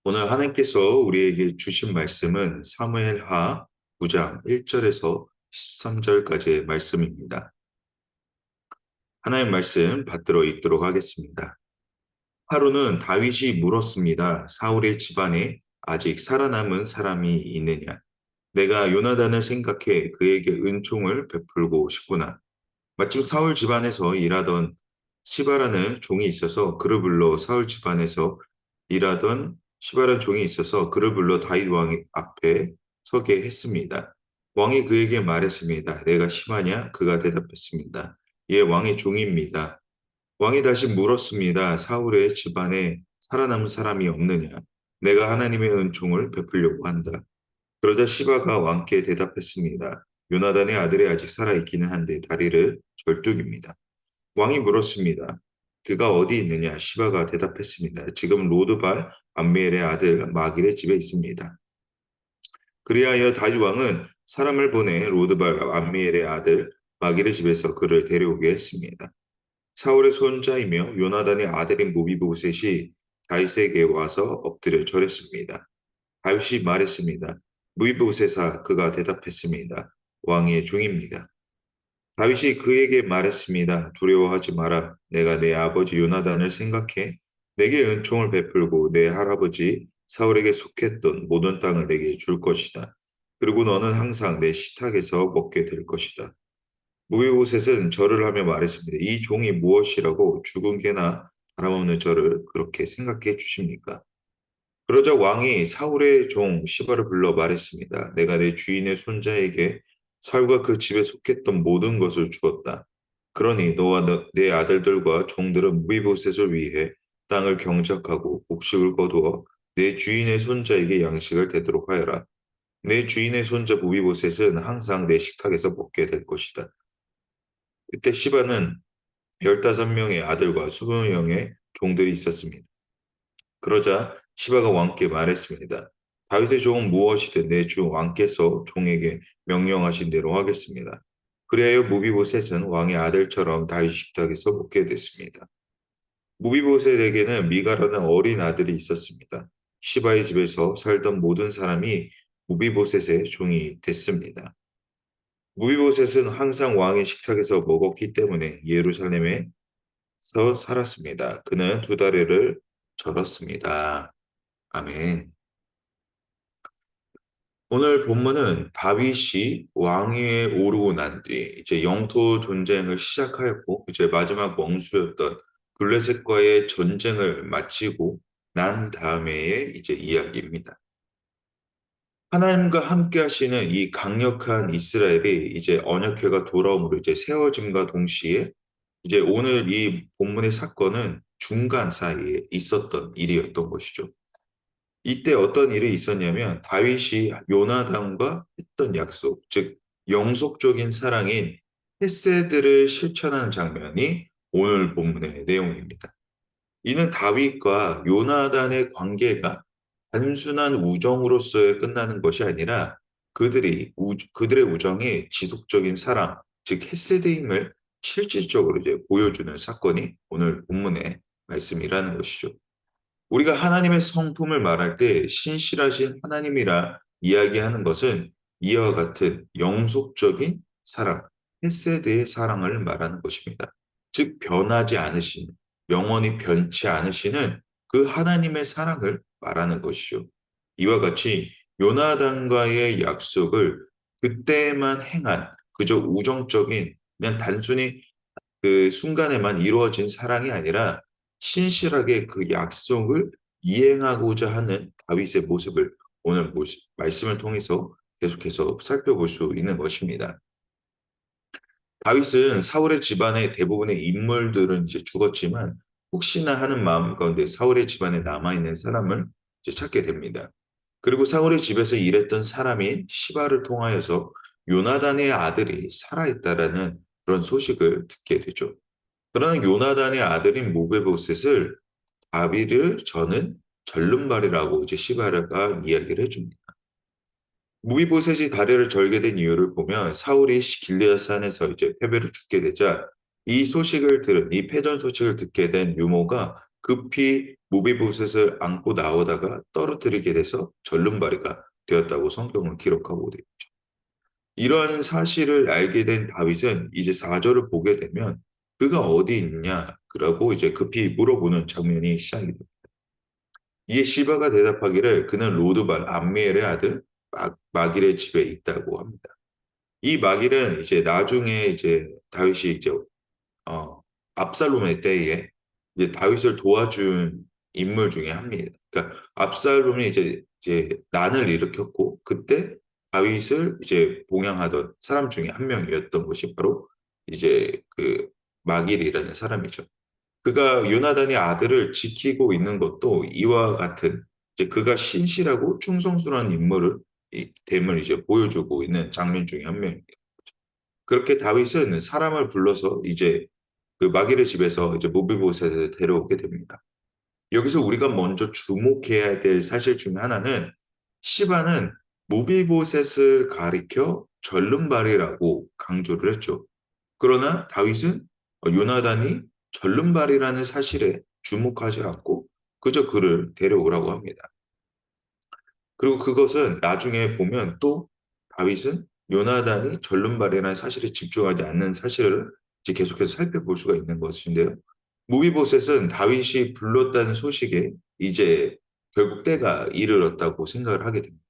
오늘 하나님께서 우리에게 주신 말씀은 사무엘하 9장 1절에서 13절까지의 말씀입니다. 하나님 말씀 받들어 읽도록 하겠습니다. 하루는 다윗이 물었습니다. 사울의 집안에 아직 살아남은 사람이 있느냐? 내가 요나단을 생각해 그에게 은총을 베풀고 싶구나. 마침 사울 집안에서 일하던 시바라는 종이 있어서 그를 불러 사울 집안에서 일하던 시바라는 종이 있어서 그를 불러 다윗 왕 앞에 서게 했습니다. 왕이 그에게 말했습니다. 내가 심하냐? 그가 대답했습니다. 예, 왕의 종입니다. 왕이 다시 물었습니다. 사울의 집안에 살아남은 사람이 없느냐? 내가 하나님의 은총을 베풀려고 한다. 그러자 시바가 왕께 대답했습니다. 요나단의 아들이 아직 살아있기는 한데 다리를 절뚝입니다. 왕이 물었습니다. 그가 어디 있느냐? 시바가 대답했습니다. 지금 로드발 암미엘의 아들 마길의 집에 있습니다. 그리하여 다윗 왕은 사람을 보내 로드발 암미엘의 아들 마길의 집에서 그를 데려오게 했습니다. 사울의 손자이며 요나단의 아들인 무비보셋이 다윗에게 와서 엎드려 절했습니다. 다윗이 말했습니다. 무비보셋아, 그가 대답했습니다. 왕의 종입니다. 다윗이 그에게 말했습니다. 두려워하지 마라. 내가 내 아버지 요나단을 생각해 내게 은총을 베풀고 내 할아버지 사울에게 속했던 모든 땅을 내게 줄 것이다. 그리고 너는 항상 내 식탁에서 먹게 될 것이다. 무비보셋은 절을 하며 말했습니다. 이 종이 무엇이라고 죽은 개나 바람없는 저를 그렇게 생각해 주십니까? 그러자 왕이 사울의 종 시바를 불러 말했습니다. 내가 내 주인의 손자에게 사울과 그 집에 속했던 모든 것을 주었다. 그러니 너와 내 아들들과 종들은 무비보셋을 위해 땅을 경작하고 곡식을 거두어 내 주인의 손자에게 양식을 대도록 하여라. 내 주인의 손자 무비보셋은 항상 내 식탁에서 먹게 될 것이다. 그때 시바는 15명의 아들과 20명의 종들이 있었습니다. 그러자 시바가 왕께 말했습니다. 다윗의 종은 무엇이든 내 주 왕께서 종에게 명령하신 대로 하겠습니다. 그리하여 무비보셋은 왕의 아들처럼 다윗 식탁에서 먹게 됐습니다. 무비보셋에게는 미가라는 어린 아들이 있었습니다. 시바의 집에서 살던 모든 사람이 무비보셋의 종이 됐습니다. 무비보셋은 항상 왕의 식탁에서 먹었기 때문에 예루살렘에서 살았습니다. 그는 2다리를 절었습니다. 아멘. 오늘 본문은 다윗이 왕위에 오르고 난 뒤 이제 영토 전쟁을 시작하였고 이제 마지막 원수였던 블레셋과의 전쟁을 마치고 난 다음에의 이제 이야기입니다. 하나님과 함께 하시는 이 강력한 이스라엘이 이제 언약궤가 돌아옴으로 이제 세워짐과 동시에 이제 오늘 이 본문의 사건은 중간 사이에 있었던 일이었던 것이죠. 이때 어떤 일이 있었냐면 다윗이 요나단과 했던 약속, 즉 영속적인 사랑인 헤세드를 실천하는 장면이 오늘 본문의 내용입니다. 이는 다윗과 요나단의 관계가 단순한 우정으로서의 끝나는 것이 아니라 그들의 우정이 지속적인 사랑, 즉 헤세드임을 실질적으로 이제 보여주는 사건이 오늘 본문의 말씀이라는 것이죠. 우리가 하나님의 성품을 말할 때 신실하신 하나님이라 이야기하는 것은 이와 같은 영속적인 사랑, 헤세드의 사랑을 말하는 것입니다. 즉 변하지 않으신, 영원히 변치 않으시는 그 하나님의 사랑을 말하는 것이죠. 이와 같이 요나단과의 약속을 그때만 행한 그저 우정적인 그냥 단순히 그 순간에만 이루어진 사랑이 아니라 신실하게 그 약속을 이행하고자 하는 다윗의 모습을 오늘 말씀을 통해서 계속해서 살펴볼 수 있는 것입니다. 다윗은 사울의 집안의 대부분의 인물들은 이제 죽었지만 혹시나 하는 마음 가운데 사울의 집안에 남아있는 사람을 이제 찾게 됩니다. 그리고 사울의 집에서 일했던 사람인 시바를 통하여서 요나단의 아들이 살아있다라는 그런 소식을 듣게 되죠. 그러나 요나단의 아들인 모베보셋을 다윗을 저는 절름발이라고 이제 시바라가 이야기를 해줍니다. 무비보셋이 다리를 절게 된 이유를 보면 사울이 길르앗산에서 이제 패배를 죽게 되자 이 패전 소식을 듣게 된 유모가 급히 무비보셋을 안고 나오다가 떨어뜨리게 돼서 절름발이가 되었다고 성경은 기록하고 있죠. 이러한 사실을 알게 된 다윗은 이제 4절을 보게 되면 그가 어디 있냐라고 이제 급히 물어보는 장면이 시작이 됩니다. 이에 시바가 대답하기를 그는 로드발 암미엘의 아들 마길의 집에 있다고 합니다. 이 마길은 이제 나중에 이제 다윗이 이제 어, 압살롬의 때에 이제 다윗을 도와준 인물 중에 한 명이에요. 그러니까 압살롬이 이제 난을 일으켰고 그때 다윗을 이제 봉양하던 사람 중에 한 명이었던 것이 바로 이제 그 마길이라는 사람이죠. 그가 요나단의 아들을 지키고 있는 것도 이와 같은 이제 그가 신실하고 충성스러운 인물을 됨을 이제 보여주고 있는 장면 중에 한 명입니다. 그렇게 다윗은 사람을 불러서 이제 그 마길의 집에서 이제 무비보셋을 데려오게 됩니다. 여기서 우리가 먼저 주목해야 될 사실 중에 하나는 시바는 무비보셋을 가리켜 절름발이라고 강조를 했죠. 그러나 다윗은 요나단이 절름발이라는 사실에 주목하지 않고 그저 그를 데려오라고 합니다. 그리고 그것은 나중에 보면 또 다윗은 요나단이 절름발이라는 사실에 집중하지 않는 사실을 이제 계속해서 살펴볼 수가 있는 것인데요. 무비보셋은 다윗이 불렀다는 소식에 이제 결국 때가 이르렀다고 생각을 하게 됩니다.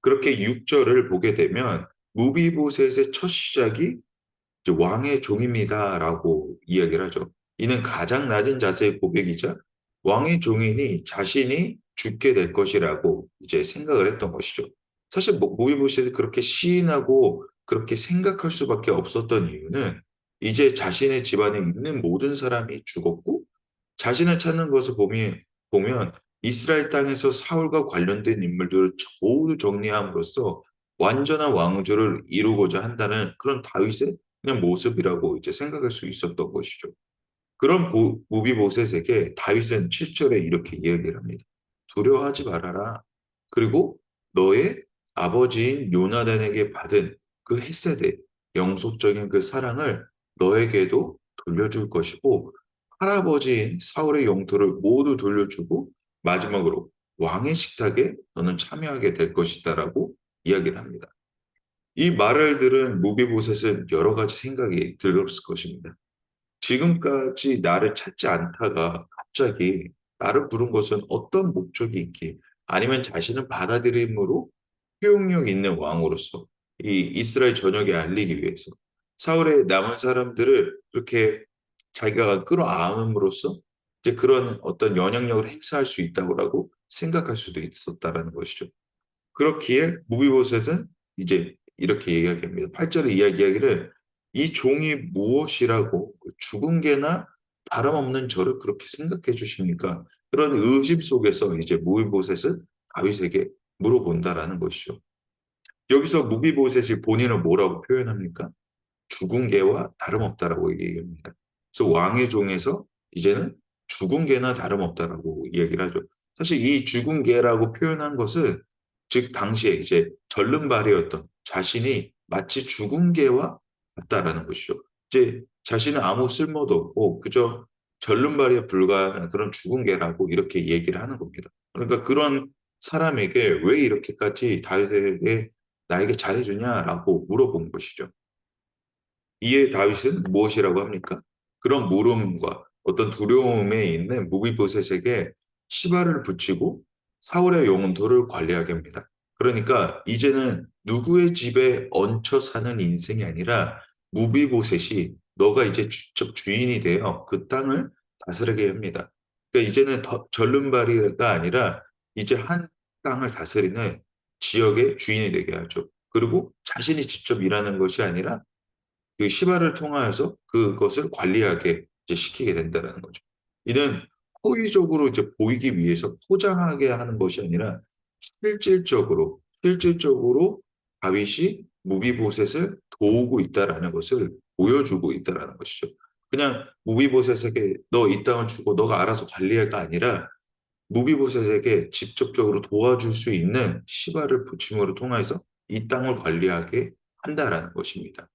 그렇게 6절을 보게 되면 무비보셋의 첫 시작이 이제 왕의 종입니다라고 이야기를 하죠. 이는 가장 낮은 자세의 고백이자 왕의 종이니 자신이 죽게 될 것이라고 이제 생각을 했던 것이죠. 사실 모비보셋이 그렇게 시인하고 그렇게 생각할 수밖에 없었던 이유는 이제 자신의 집안에 있는 모든 사람이 죽었고 자신을 찾는 것을 보면 이스라엘 땅에서 사울과 관련된 인물들을 모두 정리함으로써 완전한 왕조를 이루고자 한다는 그런 다윗의 그냥 모습이라고 이제 생각할 수 있었던 것이죠. 그런 무비보셋에게 다윗은 7절에 이렇게 이야기를 합니다. 두려워하지 말아라. 그리고 너의 아버지인 요나단에게 받은 그 헤세드, 영속적인 그 사랑을 너에게도 돌려줄 것이고 할아버지인 사울의 영토를 모두 돌려주고 마지막으로 왕의 식탁에 너는 참여하게 될 것이다라고 이야기를 합니다. 이 말을 들은 무비보셋은 여러 가지 생각이 들었을 것입니다. 지금까지 나를 찾지 않다가 갑자기 나를 부른 것은 어떤 목적이 있기 아니면 자신을 받아들임으로 포용력 있는 왕으로서 이 이스라엘 전역에 알리기 위해서 사울의 남은 사람들을 그렇게 자기가 끌어안음으로써 이제 그런 어떤 영향력을 행사할 수 있다고 생각할 수도 있었다라는 것이죠. 그렇기에 무비보셋은 이제 이렇게 이야기합니다. 8절에 이야기하기를 이 종이 무엇이라고 죽은 개나 다름없는 저를 그렇게 생각해 주십니까? 그런 의심 속에서 이제 무비보셋은 다윗에게 물어본다라는 것이죠. 여기서 무비보셋이 본인을 뭐라고 표현합니까? 죽은 개와 다름없다라고 얘기합니다. 그래서 왕의 종에서 이제는 죽은 개나 다름없다라고 이야기를 하죠. 사실 이 죽은 개라고 표현한 것은 즉 당시에 이제 절름발이었던 자신이 마치 죽은 개와 같다라는 것이죠. 이제 자신은 아무 쓸모도 없고 그저 절름발에 불과한 그런 죽은 개라고 이렇게 얘기를 하는 겁니다. 그러니까 그런 사람에게 왜 이렇게까지 다윗에게 나에게 잘해주냐라고 물어본 것이죠. 이에 다윗은 무엇이라고 합니까? 그런 물음과 어떤 두려움에 있는 무비보셋에게 시바를 붙이고 사울의 영토를 관리하게 합니다. 그러니까 이제는 누구의 집에 얹혀 사는 인생이 아니라 무비보셋이 너가 이제 직접 주인이 되어 그 땅을 다스리게 합니다. 그러니까 이제는 절름발이가 아니라 이제 한 땅을 다스리는 지역의 주인이 되게 하죠. 그리고 자신이 직접 일하는 것이 아니라 그 시바를 통하여서 그것을 관리하게 이제 시키게 된다라는 거죠. 이는 호의적으로 이제 보이기 위해서 포장하게 하는 것이 아니라 실질적으로 다윗이 무비보셋을 도우고 있다라는 것을 보여주고 있다라는 것이죠. 그냥 무비보셋에게 너 이 땅을 주고 너가 알아서 관리할가 아니라 무비보셋에게 직접적으로 도와줄 수 있는 시바를 붙임으로 통해서 이 땅을 관리하게 한다라는 것입니다.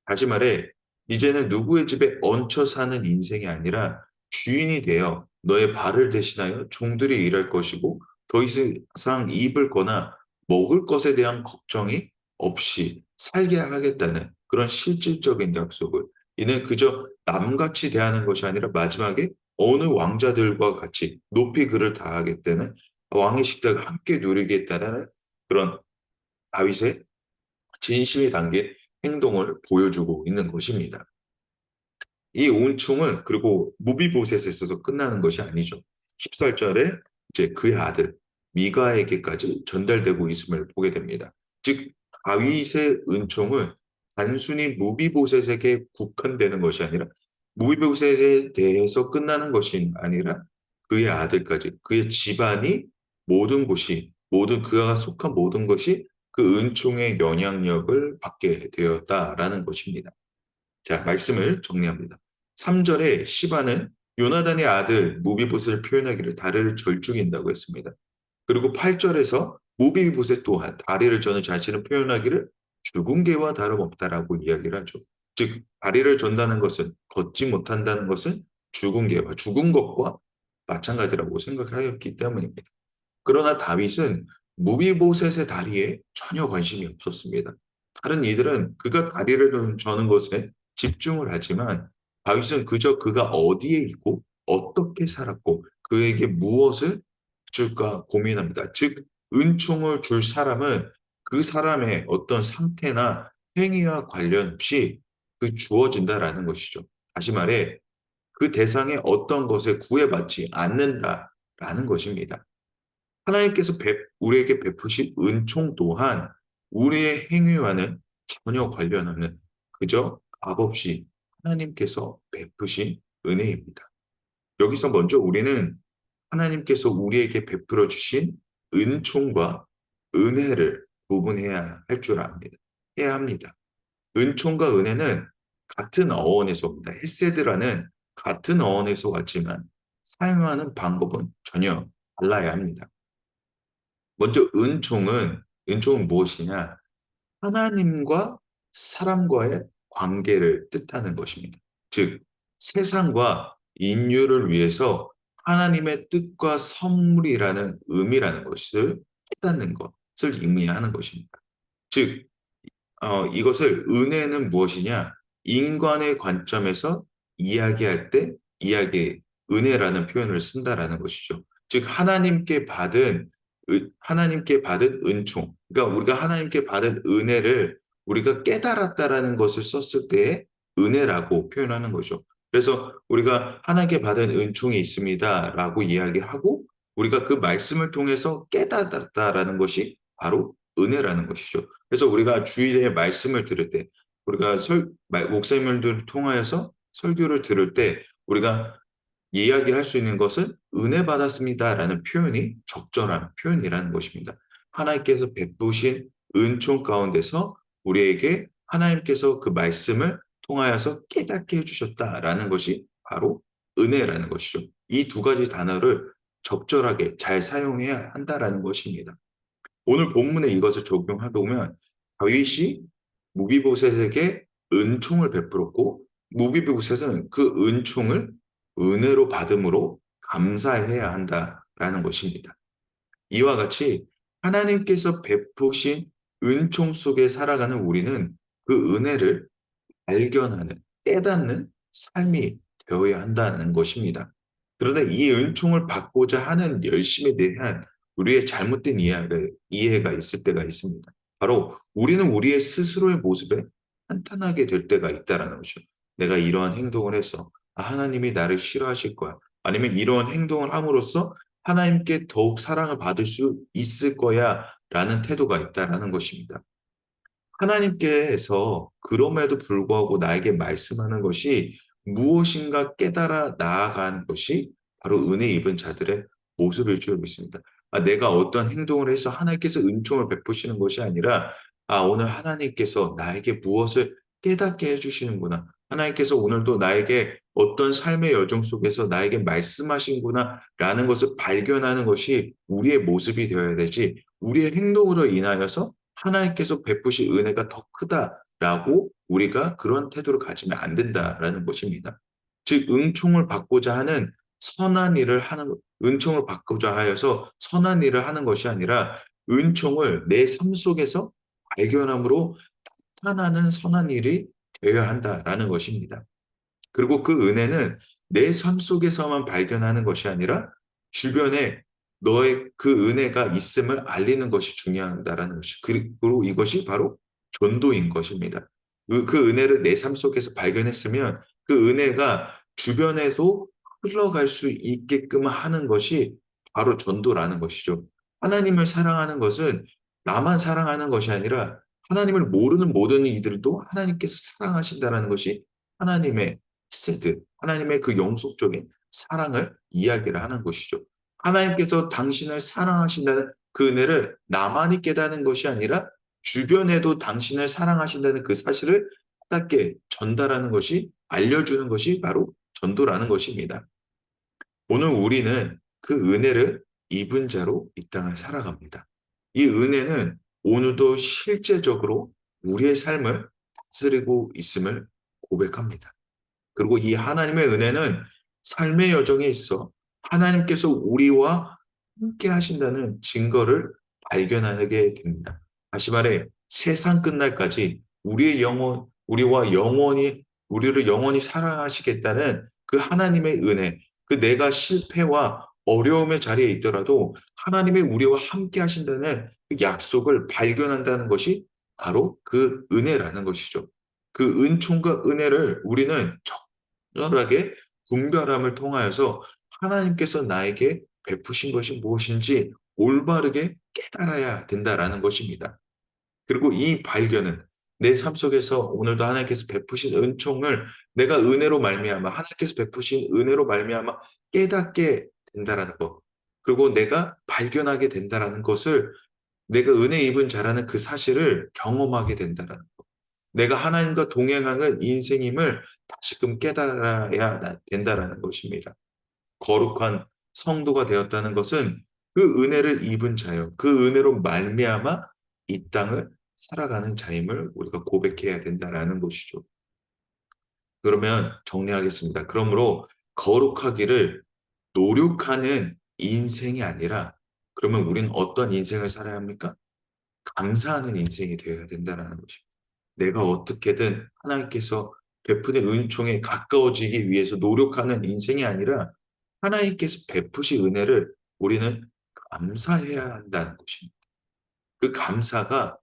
다시 말해, 이제는 누구의 집에 얹혀 사는 인생이 아니라 주인이 되어 너의 발을 대신하여 종들이 일할 것이고 더 이상 입을 거나 먹을 것에 대한 걱정이 없이 살게 하겠다는 그런 실질적인 약속을 이는 그저 남같이 대하는 것이 아니라 마지막에 어느 왕자들과 같이 높이 그를 다하겠다는 왕의 식탁을 함께 누리겠다는 그런 다윗의 진심이 담긴 행동을 보여주고 있는 것입니다. 이 온총은 그리고 무비보셋에서도 끝나는 것이 아니죠. 14절에 이제 그의 아들 미가에게까지 전달되고 있음을 보게 됩니다. 즉 다윗의 은총은 단순히 무비보셋에게 국한되는 것이 아니라 무비보셋에 대해서 끝나는 것이 아니라 그의 아들까지 그의 집안이 모든 곳이 모든 그가 속한 모든 것이 그 은총의 영향력을 받게 되었다라는 것입니다. 자, 말씀을 정리합니다. 3절에 시바는 요나단의 아들 무비보셋을 표현하기를 다리를 절죽인다고 했습니다. 그리고 8절에서 무비보셋 또한 다리를 저는 자신을 표현하기를 죽은 개와 다름없다라고 이야기를 하죠. 즉 다리를 전다는 것은 걷지 못한다는 것은 죽은 개와 죽은 것과 마찬가지라고 생각하였기 때문입니다. 그러나 다윗은 무비보셋의 다리에 전혀 관심이 없었습니다. 다른 이들은 그가 다리를 저는 것에 집중을 하지만 다윗은 그저 그가 어디에 있고 어떻게 살았고 그에게 무엇을 줄까 고민합니다. 즉 은총을 줄 사람은 그 사람의 어떤 상태나 행위와 관련 없이 그 주어진다라는 것이죠. 다시 말해 그 대상의 어떤 것에 구애받지 않는다라는 것입니다. 하나님께서 우리에게 베푸신 은총 또한 우리의 행위와는 전혀 관련하는 그저 값없이 하나님께서 베푸신 은혜입니다. 여기서 먼저 우리는 하나님께서 우리에게 베풀어 주신 은총과 은혜를 구분해야 할 줄 압니다. 해야 합니다. 은총과 은혜는 같은 어원에서 옵니다. 헤세드라는 같은 어원에서 왔지만 사용하는 방법은 전혀 달라야 합니다. 먼저 은총은 무엇이냐? 하나님과 사람과의 관계를 뜻하는 것입니다. 즉, 세상과 인류를 위해서 하나님의 뜻과 선물이라는 의미라는 것을 깨닫는 것을 의미하는 것입니다. 즉, 이것을 은혜는 무엇이냐? 인간의 관점에서 이야기할 때 은혜라는 표현을 쓴다라는 것이죠. 즉 하나님께 받은 은총, 그러니까 우리가 하나님께 받은 은혜를 우리가 깨달았다라는 것을 썼을 때에 은혜라고 표현하는 거죠. 그래서 우리가 하나님께 받은 은총이 있습니다라고 이야기하고 우리가 그 말씀을 통해서 깨달았다라는 것이 바로 은혜라는 것이죠. 그래서 우리가 주일에 말씀을 들을 때 우리가 목사님들을 통하여서 설교를 들을 때 우리가 이야기할 수 있는 것은 은혜 받았습니다라는 표현이 적절한 표현이라는 것입니다. 하나님께서 베푸신 은총 가운데서 우리에게 하나님께서 그 말씀을 통하여서 깨닫게 해주셨다라는 것이 바로 은혜라는 것이죠. 이 두 가지 단어를 적절하게 잘 사용해야 한다라는 것입니다. 오늘 본문에 이것을 적용하다 보면 다윗이 무비보셋에게 은총을 베풀었고 무비보셋은 그 은총을 은혜로 받음으로 감사해야 한다라는 것입니다. 이와 같이 하나님께서 베푸신 은총 속에 살아가는 우리는 그 은혜를 발견하는, 깨닫는 삶이 되어야 한다는 것입니다. 그런데 이 은총을 받고자 하는 열심에 대한 우리의 잘못된 이해가 있을 때가 있습니다. 바로 우리는 우리의 스스로의 모습에 한탄하게 될 때가 있다라는 거죠. 내가 이러한 행동을 해서 하나님이 나를 싫어하실 거야. 아니면 이러한 행동을 함으로써 하나님께 더욱 사랑을 받을 수 있을 거야 라는 태도가 있다라는 것입니다. 하나님께서 그럼에도 불구하고 나에게 말씀하는 것이 무엇인가 깨달아 나아가는 것이 바로 은혜 입은 자들의 모습일 줄 믿습니다. 내가 어떤 행동을 해서 하나님께서 은총을 베푸시는 것이 아니라 오늘 하나님께서 나에게 무엇을 깨닫게 해주시는구나. 하나님께서 오늘도 나에게 어떤 삶의 여정 속에서 나에게 말씀하신구나 라는 것을 발견하는 것이 우리의 모습이 되어야 되지 우리의 행동으로 인하여서 하나님께서 베푸신 은혜가 더 크다라고 우리가 그런 태도를 가지면 안 된다라는 것입니다. 즉, 은총을 받고자 하는 선한 일을 하는, 은총을 받고자 하여서 선한 일을 하는 것이 아니라 은총을 내 삶 속에서 발견함으로 나타나는 선한 일이 되어야 한다라는 것입니다. 그리고 그 은혜는 내 삶 속에서만 발견하는 것이 아니라 주변에 너의 그 은혜가 있음을 알리는 것이 중요하다라는 것이, 그리고 이것이 바로 전도인 것입니다. 그 은혜를 내 삶 속에서 발견했으면 그 은혜가 주변에도 흘러갈 수 있게끔 하는 것이 바로 전도라는 것이죠. 하나님을 사랑하는 것은 나만 사랑하는 것이 아니라 하나님을 모르는 모든 이들도 하나님께서 사랑하신다는 것이 하나님의 헤세드, 하나님의 그 영속적인 사랑을 이야기를 하는 것이죠. 하나님께서 당신을 사랑하신다는 그 은혜를 나만이 깨닫는 것이 아니라 주변에도 당신을 사랑하신다는 그 사실을 깨닫게 전달하는 것이, 알려주는 것이 바로 전도라는 것입니다. 오늘 우리는 그 은혜를 입은 자로 이 땅을 살아갑니다. 이 은혜는 오늘도 실제적으로 우리의 삶을 다스리고 있음을 고백합니다. 그리고 이 하나님의 은혜는 삶의 여정에 있어 하나님께서 우리와 함께 하신다는 증거를 발견하게 됩니다. 다시 말해, 세상 끝날까지 우리를 영원히 사랑하시겠다는 그 하나님의 은혜, 그 내가 실패와 어려움의 자리에 있더라도 하나님의 우리와 함께 하신다는 그 약속을 발견한다는 것이 바로 그 은혜라는 것이죠. 그 은총과 은혜를 우리는 적절하게 분별함을 통하여서 하나님께서 나에게 베푸신 것이 무엇인지 올바르게 깨달아야 된다라는 것입니다. 그리고 이 발견은 내 삶 속에서 오늘도 하나님께서 베푸신 은총을 내가 은혜로 말미암아, 하나님께서 베푸신 은혜로 말미암아 깨닫게 된다라는 것. 그리고 내가 발견하게 된다라는 것을, 내가 은혜 입은 자라는 그 사실을 경험하게 된다라는 것. 내가 하나님과 동행하는 인생임을 다시금 깨달아야 된다라는 것입니다. 거룩한 성도가 되었다는 것은 그 은혜를 입은 자요, 그 은혜로 말미암아 이 땅을 살아가는 자임을 우리가 고백해야 된다라는 것이죠. 그러면 정리하겠습니다. 그러므로 거룩하기를 노력하는 인생이 아니라, 그러면 우리는 어떤 인생을 살아야 합니까? 감사하는 인생이 되어야 된다는 것입니다. 내가 어떻게든 하나님께서 베푸는 은총에 가까워지기 위해서 노력하는 인생이 아니라 하나님께서 베푸신 은혜를 우리는 감사해야 한다는 것입니다. 그 감사가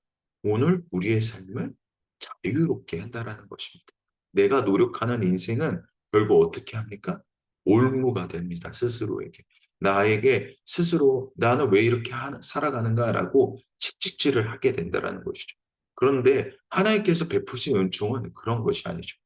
오늘 우리의 삶을 자유롭게 한다는 것입니다. 내가 노력하는 인생은 결국 어떻게 합니까? 올무가 됩니다. 스스로에게. 나에게 스스로 나는 왜 이렇게 살아가는가라고 채찍질을 하게 된다는 것이죠. 그런데 하나님께서 베푸신 은총은 그런 것이 아니죠.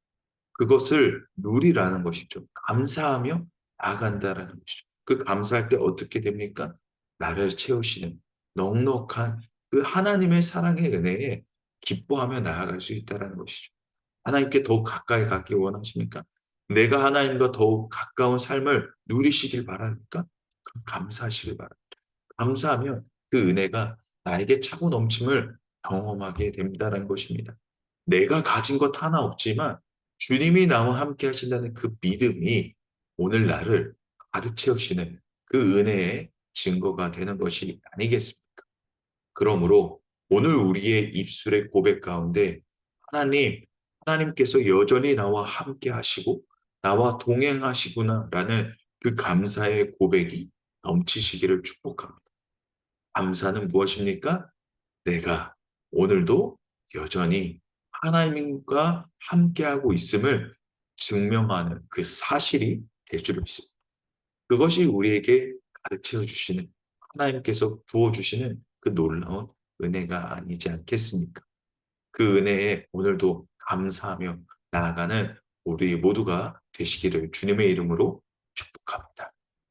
그것을 누리라는 것이죠. 감사하며 나아간다라는 것이죠. 그 감사할 때 어떻게 됩니까? 나를 채우시는 넉넉한 그 하나님의 사랑의 은혜에 기뻐하며 나아갈 수 있다는 것이죠. 하나님께 더욱 가까이 가기 원하십니까? 내가 하나님과 더욱 가까운 삶을 누리시길 바랍니까? 그럼 감사하시길 바랍니다. 감사하면 그 은혜가 나에게 차고 넘침을 경험하게 된다는 것입니다. 내가 가진 것 하나 없지만 주님이 나와 함께 하신다는 그 믿음이 오늘 나를 가득 채우시는 그 은혜의 증거가 되는 것이 아니겠습니까? 그러므로 오늘 우리의 입술의 고백 가운데 하나님, 하나님께서 여전히 나와 함께 하시고 나와 동행하시구나라는 그 감사의 고백이 넘치시기를 축복합니다. 감사는 무엇입니까? 내가 오늘도 여전히 하나님과 함께하고 있음을 증명하는 그 사실이 될 줄 믿습니다. 그것이 우리에게 가득 채워주시는, 하나님께서 부어주시는 그 놀라운 은혜가 아니지 않겠습니까? 그 은혜에 오늘도 감사하며 나아가는 우리 모두가 되시기를 주님의 이름으로 축복합니다.